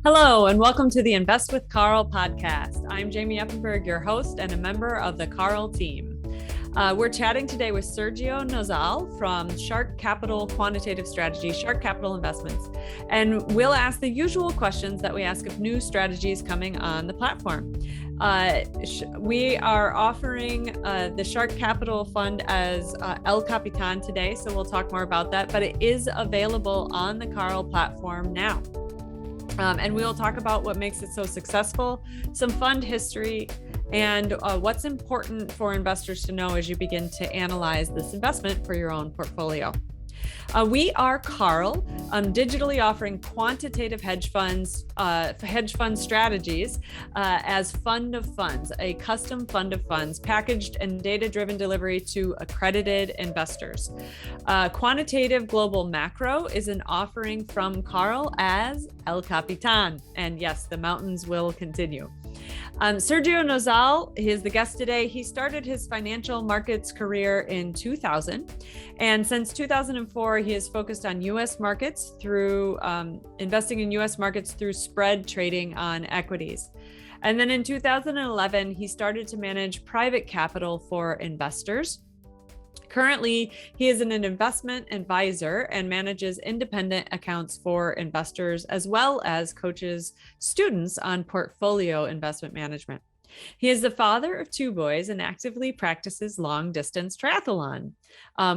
Hello, and welcome to the Invest with Carl podcast. I'm Jamie Eppenberg, your host and a member of the Carl team. We're chatting today with Sergio Nozal from Shark Capital Quantitative Strategy, Shark Capital Investments. And we'll ask the usual questions that we ask of new strategies coming on the platform. We are offering the Shark Capital Fund as El Capitan today, so we'll talk more about that, but it is available on the Carl platform now. And we'll talk about what makes it so successful, some fund history, and what's important for investors to know as you begin to analyze this investment for your own portfolio. We are Carl, digitally offering quantitative hedge fund strategies as fund of funds, a custom fund of funds, packaged and data-driven delivery to accredited investors. Quantitative Global Macro is an offering from Carl as El Capitan. And yes, the mountains will continue. Sergio Nozal is the guest today. He started his financial markets career in 2000. And since 2004, he has focused on U.S. markets through investing in U.S. markets through spread trading on equities. And then in 2011, he started to manage private capital for investors. Currently, he is an investment advisor and manages independent accounts for investors, as well as coaches students on portfolio investment management. He is the father of two boys and actively practices long-distance triathlon,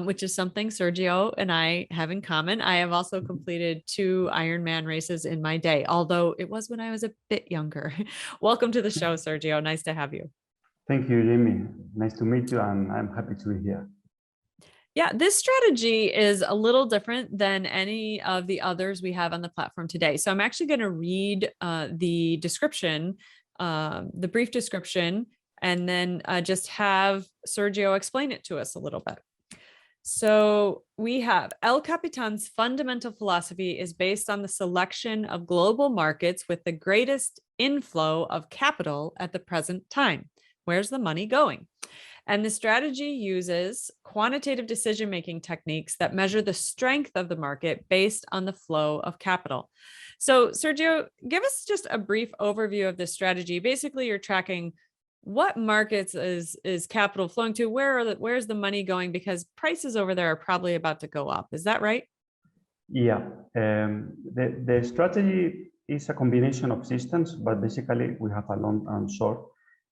which is something Sergio and I have in common. I have also completed 2 Ironman races in my day, although it was when I was a bit younger. Welcome to the show, Sergio. Nice to have you. Thank you, Jamie. Nice to meet you, and I'm happy to be here. Yeah, this strategy is a little different than any of the others we have on the platform today. So I'm actually going to read the description, the brief description, and then just have Sergio explain it to us a little bit. So we have El Capitan's fundamental philosophy is based on the selection of global markets with the greatest inflow of capital at the present time. Where's the money going? And the strategy uses quantitative decision-making techniques that measure the strength of the market based on the flow of capital. So Sergio, give us just a brief overview of this strategy. Basically, you're tracking what markets is capital flowing to, where's the money going, because prices over there are probably about to go up. Is that right? Yeah, the strategy is a combination of systems, but basically we have a long and short.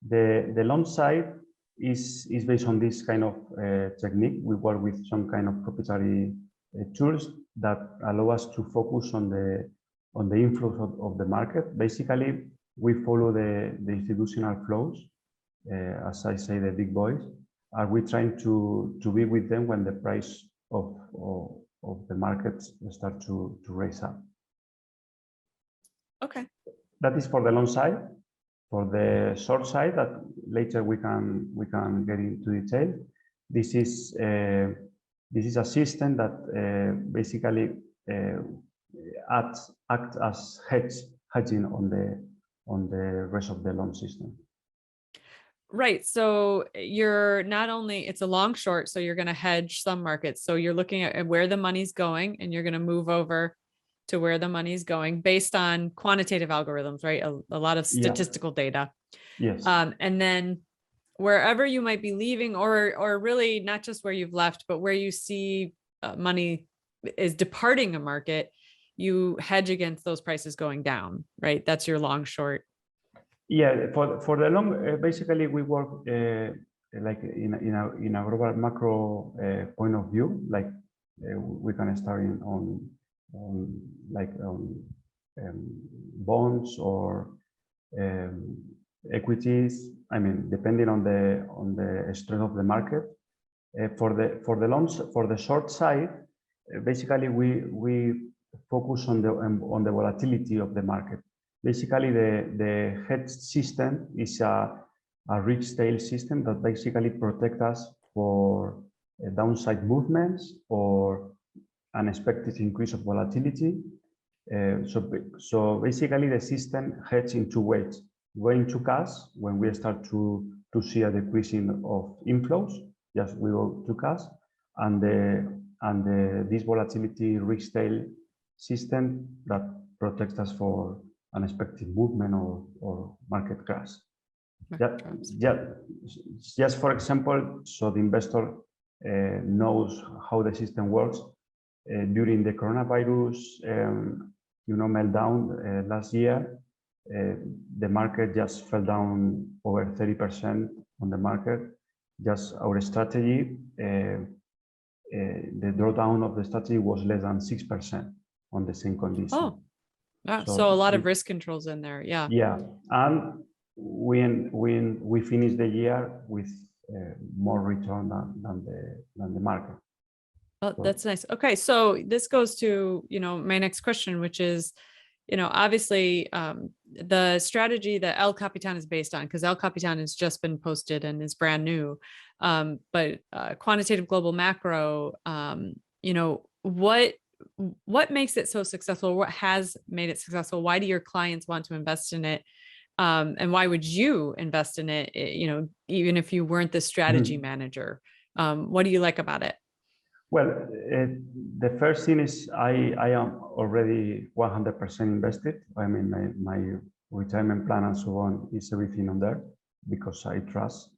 The long side is based on this kind of technique. We work with some kind of proprietary tools that allow us to focus on the inflows of the market. Basically, we follow the institutional flows, as I say, the big boys. Are we trying to be with them when the price of the markets start to raise up? Okay. That is for the long side. For the short side, that later we can get into detail. This is a system that basically acts as hedging on the rest of the loan system. Right. So you're not only, it's a long short, so you're going to hedge some markets. So you're looking at where the money's going, and you're going to move over to where the money's going based on quantitative algorithms, right? A lot of statistical data. Yes. And then wherever you might be leaving, or really not just where you've left, but where you see money is departing a market, you hedge against those prices going down, right? That's your long short. Yeah, for the long, basically we work like in a global macro point of view. Like we can start on bonds or equities. I mean, depending on the strength of the market. For the short side, basically we focus on the volatility of the market. Basically, the hedge system is a risk tail system that basically protects us for downside movements or unexpected increase of volatility. So basically the system hedges in 2 ways: going to cash when we start to see a decreasing of inflows, just we go to cash, and this volatility risk tail system that protects us for unexpected movement or market crash. Market Just for example, so the investor knows how the system works. During the coronavirus, meltdown last year, the market just fell down over 30% on the market. Just our strategy, the drawdown of the strategy was less than 6% on the same condition. Oh, wow. So a lot of risk controls in there. Yeah. Yeah, and we finished the year with more return than the market. Oh, that's nice. Okay, so this goes to my next question, which is, obviously the strategy that El Capitan is based on, because El Capitan has just been posted and is brand new. But quantitative global macro, what makes it so successful? What has made it successful? Why do your clients want to invest in it? And why would you invest in it? Even if you weren't the strategy manager, what do you like about it? Well, the first thing is I am already 100% invested. I mean, my retirement plan and so on is everything on there because I trust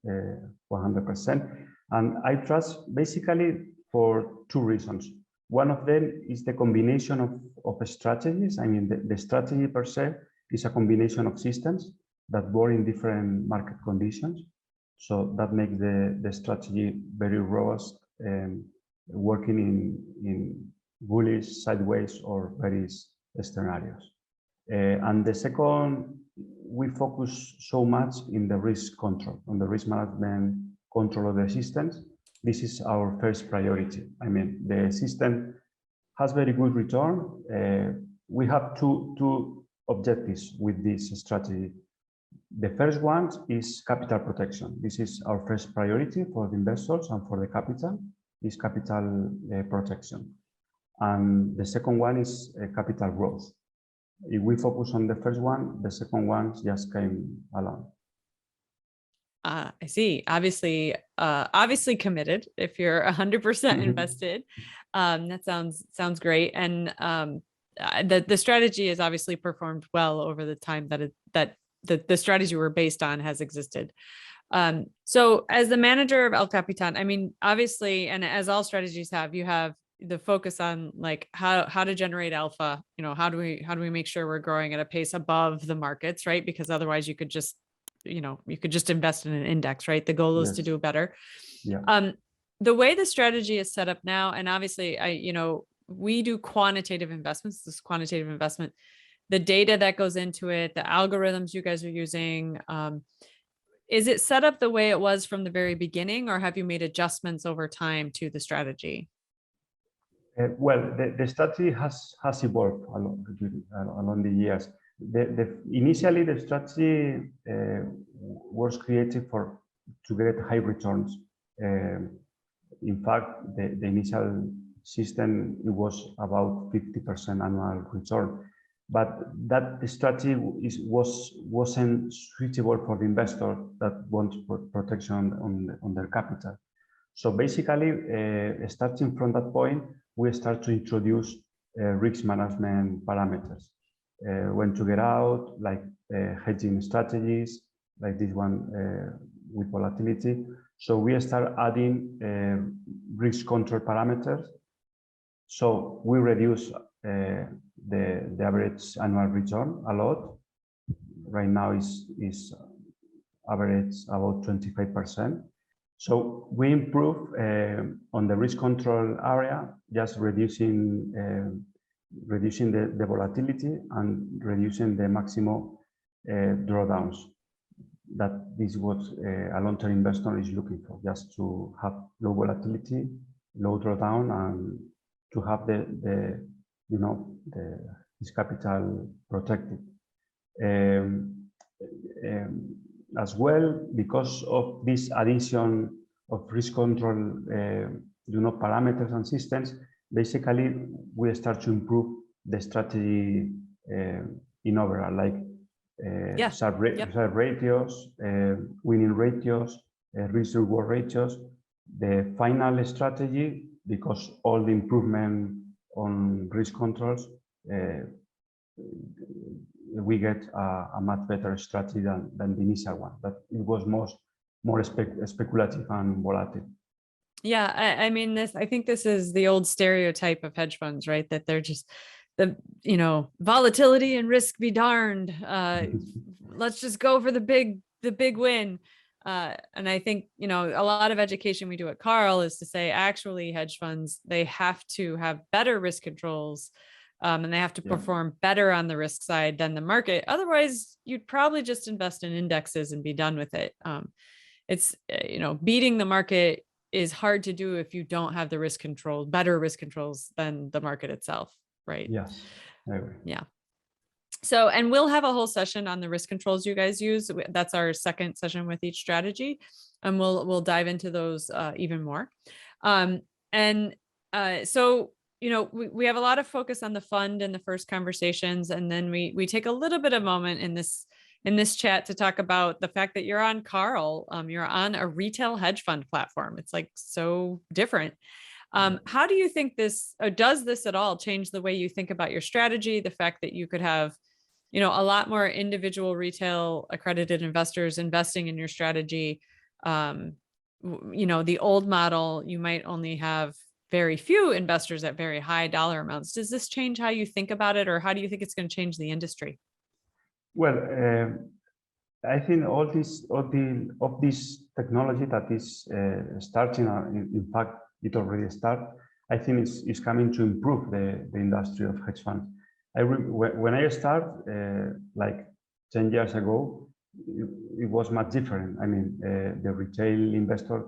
100%. And I trust basically for two reasons. One of them is the combination of strategies. I mean, the strategy per se is a combination of systems that work in different market conditions. So that makes the strategy very robust and working in bullish, sideways, or various scenarios. And the second, we focus so much in the risk control, on the risk management control of the systems. This is our first priority. I mean, the system has very good return. We have two objectives with this strategy. The first one is capital protection. This is our first priority for the investors and for the capital, is capital protection. And the second one is capital growth. If we focus on the first one, the second one just came along. I see. Obviously committed. If you're 100% invested, that sounds great. And the strategy has obviously performed well over the time that the strategy we're based on has existed. So as the manager of El Capitan, I mean, obviously, and as all strategies have, you have the focus on like how to generate alpha. How do we make sure we're growing at a pace above the markets, right? Because otherwise you could just invest in an index, right? The goal is to do better. Yeah. The way the strategy is set up now, and obviously we do quantitative investments, this quantitative investment, the data that goes into it, the algorithms you guys are using, is it set up the way it was from the very beginning, or have you made adjustments over time to the strategy? Well, the strategy has evolved along the years. Initially, the strategy was created to get high returns. In fact, the initial system, it was about 50% annual return, but that strategy wasn't suitable for the investor that wants protection on their capital. So basically, starting from that point, we start to introduce risk management parameters. When to get out, like hedging strategies, like this one with volatility. So we start adding risk control parameters. So we reduce the average annual return a lot. Right now is average about 25%. So we improve on the risk control area, just reducing the volatility and reducing the maximum drawdowns. That is what a long-term investor is looking for, just to have low volatility, low drawdown, and to have his capital protected. As well, because of this addition of risk control, parameters and systems, basically we start to improve the strategy in overall, like sub ratios, winning ratios, risk reward ratios. The final strategy, because all the improvement on risk controls, we get a much better strategy than the initial one. That it was more speculative and volatile. Yeah, I mean, I think this is the old stereotype of hedge funds, right? That they're just volatility and risk be darned. Let's just go for the big win. And I think, a lot of education we do at Carl is to say, actually, hedge funds, they have to have better risk controls, and they have to perform better on the risk side than the market. Otherwise, you'd probably just invest in indexes and be done with it. It's, beating the market is hard to do if you don't have the better risk controls than the market itself, right? Yes, I agree. Yeah. So, and we'll have a whole session on the risk controls you guys use. That's our second session with each strategy, and we'll dive into those even more. So, we have a lot of focus on the fund in the first conversations, and then we take a little bit of moment in this chat to talk about the fact that you're on Carl. You're on a retail hedge fund platform. It's like so different. How do you think does this at all change the way you think about your strategy? The fact that you could have, a lot more individual retail accredited investors investing in your strategy. The old model, you might only have very few investors at very high dollar amounts. Does this change how you think about it, or how do you think it's going to change the industry? Well, I think all this technology that is starting. In fact, it already started. I think it's coming to improve the industry of hedge funds. When I started, like 10 years ago, it was much different. I mean, the retail investor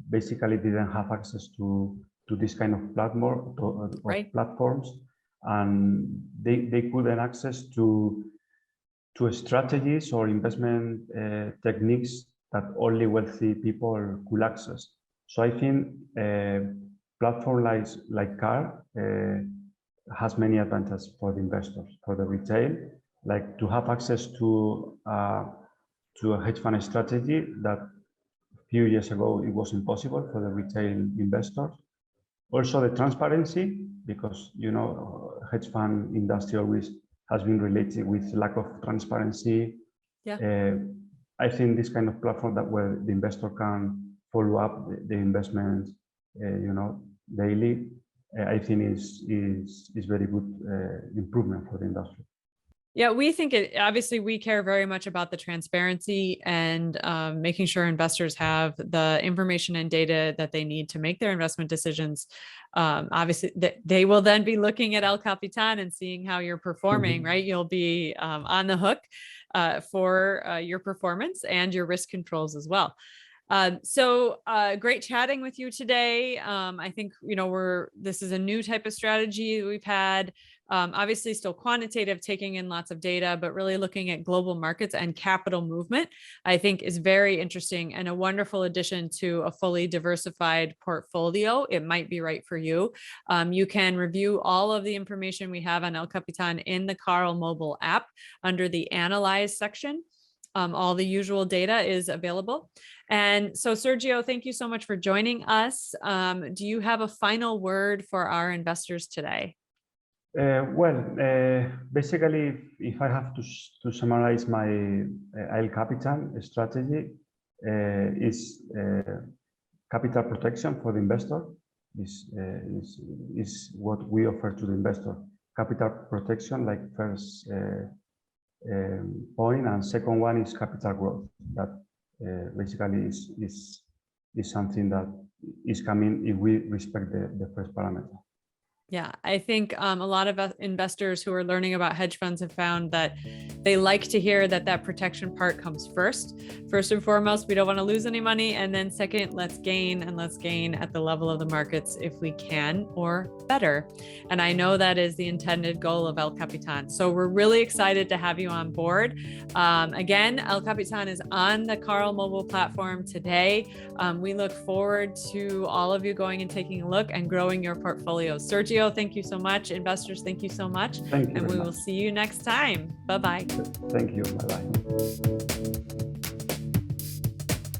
basically didn't have access to this kind of platforms, and they couldn't access to strategies or investment techniques that only wealthy people could access. So I think platform like Car has many advantages for the investors, for the retail, like to have access to a hedge fund strategy that a few years ago it was impossible for the retail investors. Also the transparency, because hedge fund industry always has been related with lack of transparency. I think this kind of platform where the investor can follow up the investments, daily, I think is very good improvement for the industry. Yeah, we think obviously we care very much about the transparency and making sure investors have the information and data that they need to make their investment decisions. Obviously, they will then be looking at El Capitan and seeing how you're performing, right? You'll be on the hook for your performance and your risk controls as well. So great chatting with you today. I think, this is a new type of strategy we've had. Obviously still quantitative, taking in lots of data, but really looking at global markets and capital movement, I think is very interesting and a wonderful addition to a fully diversified portfolio. It might be right for you. You can review all of the information we have on El Capitan in the Carl mobile app under the Analyze section. All the usual data is available. And so, Sergio, thank you so much for joining us. Do you have a final word for our investors today? Basically, if I have to summarize my El Capitan strategy, is capital protection for the investor. Is what we offer to the investor. Capital protection, like first point, and second one is capital growth. That basically is something that is coming if we respect the first parameter. Yeah, I think a lot of investors who are learning about hedge funds have found that they like to hear that protection part comes first. First and foremost, we don't want to lose any money. And then second, let's gain at the level of the markets if we can, or better. And I know that is the intended goal of El Capitan. So we're really excited to have you on board. Again, El Capitan is on the Carl mobile platform today. We look forward to all of you going and taking a look and growing your portfolio. Sergio, thank you so much. Investors, thank you so much. Thank you. And we will see you next time. Bye-bye. Thank you. Bye-bye.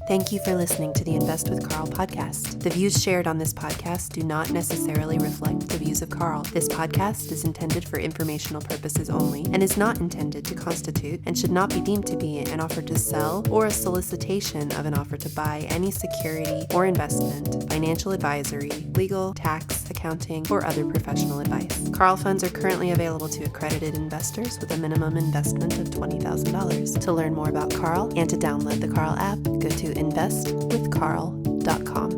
Thank you for listening to the Invest with Carl podcast. The views shared on this podcast do not necessarily reflect the views of Carl. This podcast is intended for informational purposes only and is not intended to constitute and should not be deemed to be an offer to sell or a solicitation of an offer to buy any security or investment, financial advisory, legal, tax, accounting, or other professional advice. Carl funds are currently available to accredited investors with a minimum investment of $20,000. To learn more about Carl and to download the Carl app, go to investwithcarl.com.